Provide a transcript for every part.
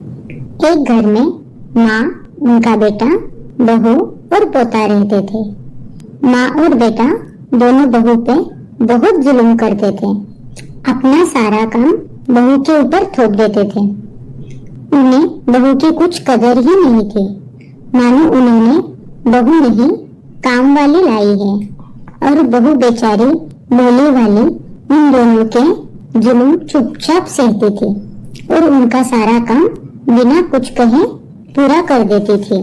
एक घर में माँ, उनका बेटा, बहू और पोता रहते थे। माँ और बेटा दोनों बहू पे बहुत जुल्म करते थे। अपना सारा काम बहू के ऊपर थोप देते थे। उन्हें बहू की कुछ कदर ही नहीं थी, मानो उन्होंने बहू नहीं काम वाली लाई है, और बहू बेचारी बोली वाली उन दोनों के जुल्म चुपचाप सहती थी और उनका सारा काम बिना कुछ कहे पूरा कर देती थी।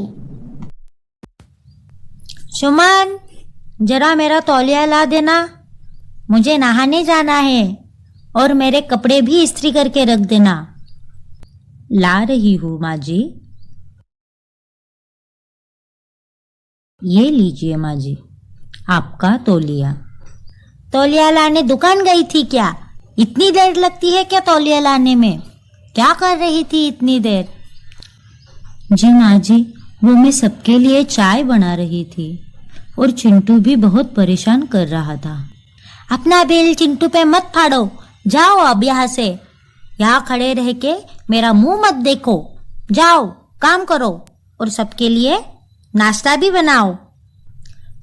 सुमन, जरा मेरा तौलिया ला देना, मुझे नहाने जाना है, और मेरे कपड़े भी इस्त्री करके रख देना। ला रही हूँ माँ जी। ये लीजिए माँ जी, आपका तौलिया। तौलिया लाने दुकान गई थी क्या? इतनी देर लगती है क्या तौलिया लाने में? क्या कर रही थी इतनी देर? जी माँ जी, वो मैं सबके लिए चाय बना रही थी और चिंटू भी बहुत परेशान कर रहा था। अपना बेल चिंटू पे मत फाड़ो, जाओ अब यहाँ से। यहाँ खड़े रह के मेरा मुंह मत देखो, जाओ काम करो और सबके लिए नाश्ता भी बनाओ।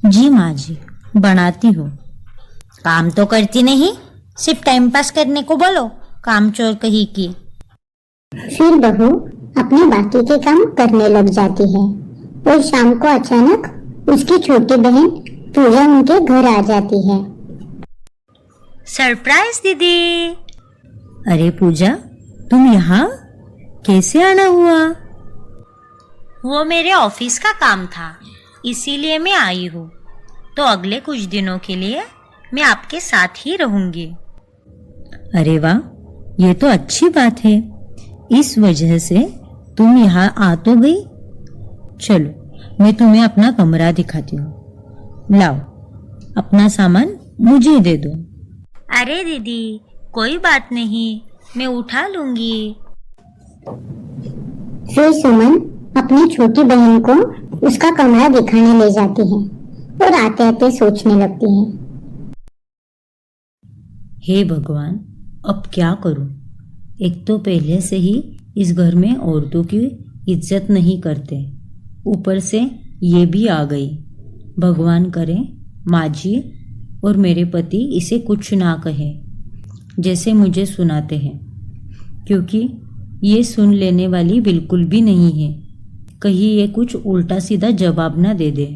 जी माँ जी, बनाती हूँ। काम तो करती नहीं, सिर्फ टाइम पास करने को बोलो, काम चोर कहीं की। फिर बहू अपने बाकी के काम करने लग जाती है और शाम को अचानक उसकी छोटी बहन पूजा उनके घर आ जाती है। सरप्राइज दीदी। अरे पूजा, तुम यहाँ कैसे आना हुआ? वो मेरे ऑफिस का काम था, इसीलिए मैं आई हूँ। तो अगले कुछ दिनों के लिए मैं आपके साथ ही रहूंगी। अरे वाह, ये तो अच्छी बात है। इस वजह से तुम यहाँ आ तो गई। चलो मैं तुम्हें अपना कमरा दिखाती हूँ। लाओ, अपना सामान मुझे दे दो। अरे दीदी, कोई बात नहीं, मैं उठा लूंगी। फिर सुमन अपनी छोटी बहन को उसका कमरा दिखाने ले जाती है और आते आते सोचने लगती है, हे भगवान, अब क्या करूं? एक तो पहले से ही इस घर में औरतों की इज्जत नहीं करते, ऊपर से ये भी आ गई। भगवान करे माँ जी और मेरे पति इसे कुछ ना कहे जैसे मुझे सुनाते हैं, क्योंकि ये सुन लेने वाली बिल्कुल भी नहीं है। कहीं ये कुछ उल्टा सीधा जवाब ना दे दे।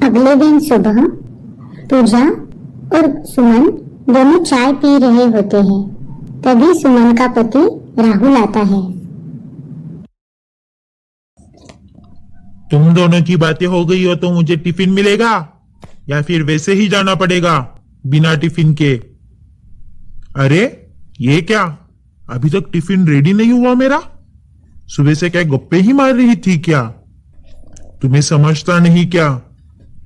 अगले दिन सुबह पूजा और सुमन दोनों चाय पी रहे होते हैं। तभी सुमन का पति राहुल आता है। तुम दोनों की बातें हो गई हो तो मुझे टिफिन मिलेगा या फिर वैसे ही जाना पड़ेगा बिना टिफिन के? अरे ये क्या, अभी तक टिफिन रेडी नहीं हुआ मेरा? सुबह से क्या गप्पे ही मार रही थी क्या? तुम्हें समझता नहीं क्या?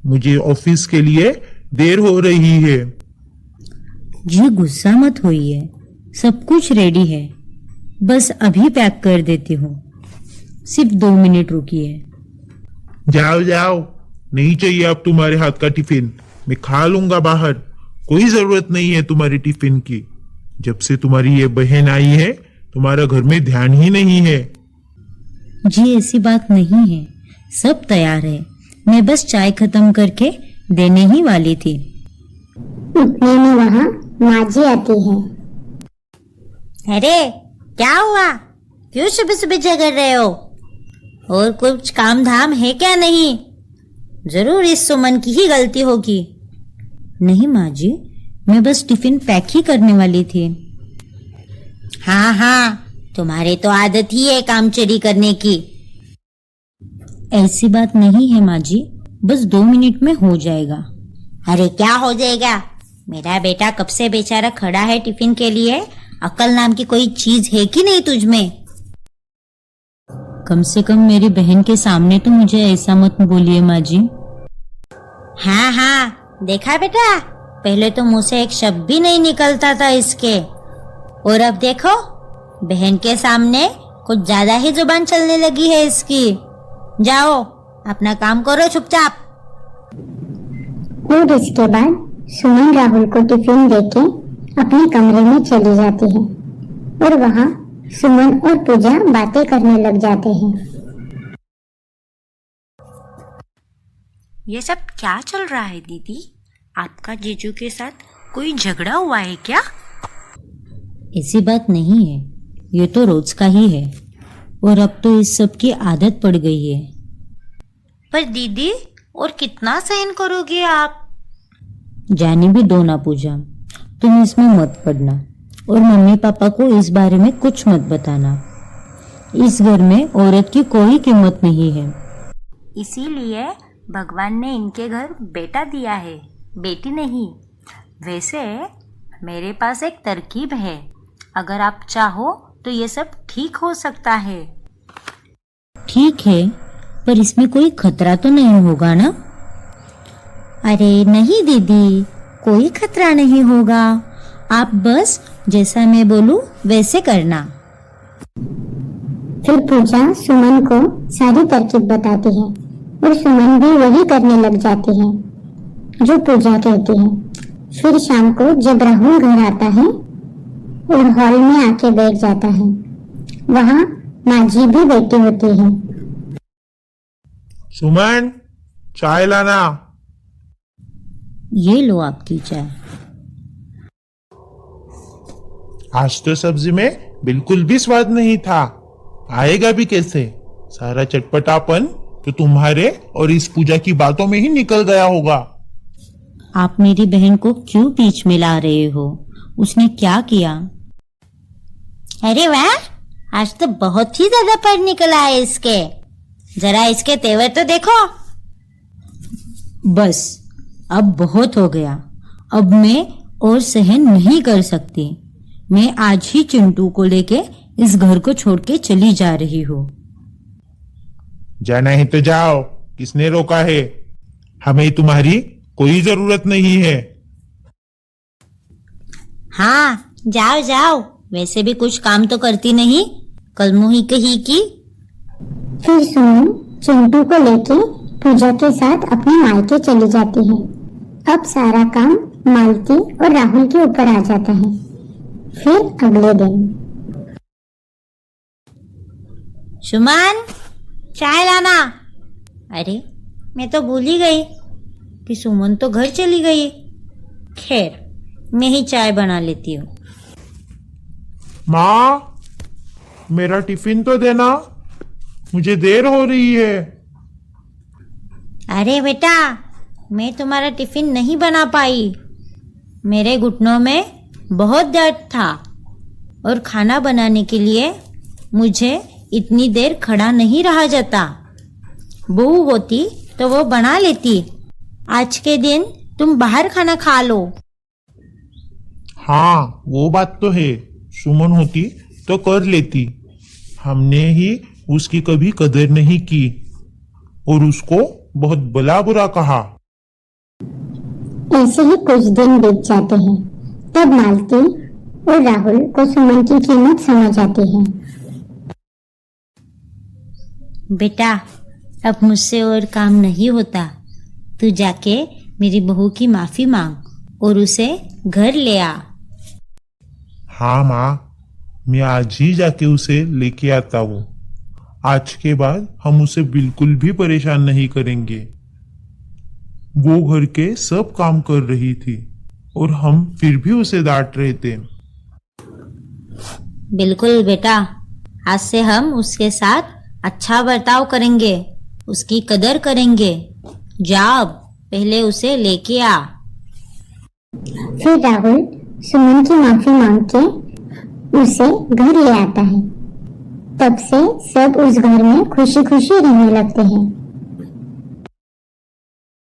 मुझे ऑफिस के लिए देर हो रही है। जी गुस्सा मत होइए, सब कुछ रेडी है, बस अभी पैक कर देती हूँ। सिर्फ 2 मिनट रुकिए। जाओ जाओ, नहीं चाहिए अब तुम्हारे हाथ का टिफिन, मैं खा लूंगा बाहर। कोई जरूरत नहीं है तुम्हारी टिफिन की। जब से तुम्हारी ये बहन आई है तुम्हारा घर में ध्यान ही नहीं है। जी ऐसी बात नहीं है, सब तैयार है, मैं बस चाय खत्म करके देने ही वाली थी। उतने में वहाँ माँ जी आती है। अरे क्या हुआ, क्यों सुबह सुबह जग रहे हो? और कुछ काम धाम है क्या? नहीं, जरूर इस सुमन की ही गलती होगी। नहीं माँ जी, मैं बस टिफिन पैक ही करने वाली थी। हाँ हाँ, तुम्हारे तो आदत ही है काम चोरी करने की। ऐसी बात नहीं है माँ जी, बस 2 मिनट में हो जाएगा। अरे क्या हो जाएगा? मेरा बेटा कब से बेचारा खड़ा है टिफिन के लिए। अक्ल नाम की कोई चीज है कि नहीं तुझ में? कम से कम मेरी बहन के सामने तो मुझे ऐसा मत बोलिए माँ जी। हाँ हाँ, देखा बेटा, पहले तो मुंह से एक शब्द भी नहीं निकलता था इसके, और अब देखो बहन के सामने कुछ ज्यादा ही जुबान चलने लगी है इसकी। जाओ अपना काम करो चुपचाप। और इसके बाद सुमन राहुल को टिफिन देके अपने कमरे में चली जाती है और वहाँ सुमन और पूजा बातें करने लग जाते हैं। ये सब क्या चल रहा है दीदी? आपका जीजू के साथ कोई झगड़ा हुआ है क्या? ऐसी बात नहीं है, ये तो रोज का ही है और अब तो इस सब की आदत पड़ गई है। पर दीदी, और कितना सहन करोगे आप? जाने भी दो ना पूजा, तुम इसमें मत पड़ना और मम्मी पापा को इस बारे में कुछ मत बताना। इस घर में औरत की कोई कीमत नहीं है। इसीलिए भगवान ने इनके घर बेटा दिया है, बेटी नहीं। वैसे मेरे पास एक तरकीब है, अगर आप चाहो तो ये सब ठीक हो सकता है। ठीक है, पर इसमें कोई खतरा तो नहीं होगा ना? अरे नहीं दीदी, कोई खतरा नहीं होगा। आप बस जैसा मैं बोलूं वैसे करना। फिर पूजा सुमन को सारी तरकीब बताती है और सुमन भी वही करने लग जाती है जो पूजा कहती है। फिर शाम को जब राहुल घर आता है और हॉल में आके बैठ जाता है, वहाँ माजी भी बैठी होती है। सुमन, चाय लाना। ये लो आपकी चाय। आज तो सब्जी में बिल्कुल भी स्वाद नहीं था, आएगा भी कैसे? सारा चटपटापन तो तुम्हारे और इस पूजा की बातों में ही निकल गया होगा। आप मेरी बहन को क्यों बीच में ला रहे हो? उसने क्या किया? अरे वाह, आज तो बहुत ही ज्यादा पढ़ निकला है इसके। जरा इसके तेवर तो देखो। बस, अब बहुत हो गया। अब मैं और सहन नहीं कर सकती। मैं आज ही चिंटू को लेके इस घर को छोड़ के चली जा रही हूँ। जाना है तो जाओ, किसने रोका है? हमें तुम्हारी कोई जरूरत नहीं है। हाँ, जाओ जाओ। वैसे भी कुछ काम तो करती नहीं, कल मुही कही की। फिर सुमन चिंटू को लेके पूजा के साथ अपने मायके चली जाती है। अब सारा काम मालती और राहुल के ऊपर आ जाता है। फिर अगले दिन सुमन, चाय लाना। अरे, मैं तो भूल ही गई कि सुमन तो घर चली गई। खैर, मैं ही चाय बना लेती हूँ। माँ, मेरा टिफिन तो देना, मुझे देर हो रही है। अरे बेटा, मैं तुम्हारा टिफिन नहीं बना पाई। मेरे घुटनों में बहुत दर्द था और खाना बनाने के लिए मुझे इतनी देर खड़ा नहीं रहा जाता। बहू होती तो वो बना लेती। आज के दिन तुम बाहर खाना खा लो। हाँ, वो बात तो है। सुमन होती तो कर लेती। हमने ही उसकी कभी कदर नहीं की और उसको बहुत भला बुरा कहा। ऐसे ही कुछ दिन बीत जाते हैं। तब मालती और राहुल को सुमन की कीमत समझ आती है। बेटा, अब मुझसे और काम नहीं होता। तू जाके मेरी बहू की माफी मांग और उसे घर ले आ। हाँ माँ, मैं आज ही जाके उसे लेके आता हूँ। आज के बाद हम उसे बिल्कुल भी परेशान नहीं करेंगे। वो घर के सब काम कर रही थी और हम फिर भी उसे डांट रहे थे। बिल्कुल बेटा, आज से हम उसके साथ अच्छा बर्ताव करेंगे, उसकी कदर करेंगे। जा, अब पहले उसे लेके आ। फिर राहुल सुमन की माफी मांग के उसे घर ले आता है। तब से सब उस घर में खुशी खुशी रहने लगते हैं।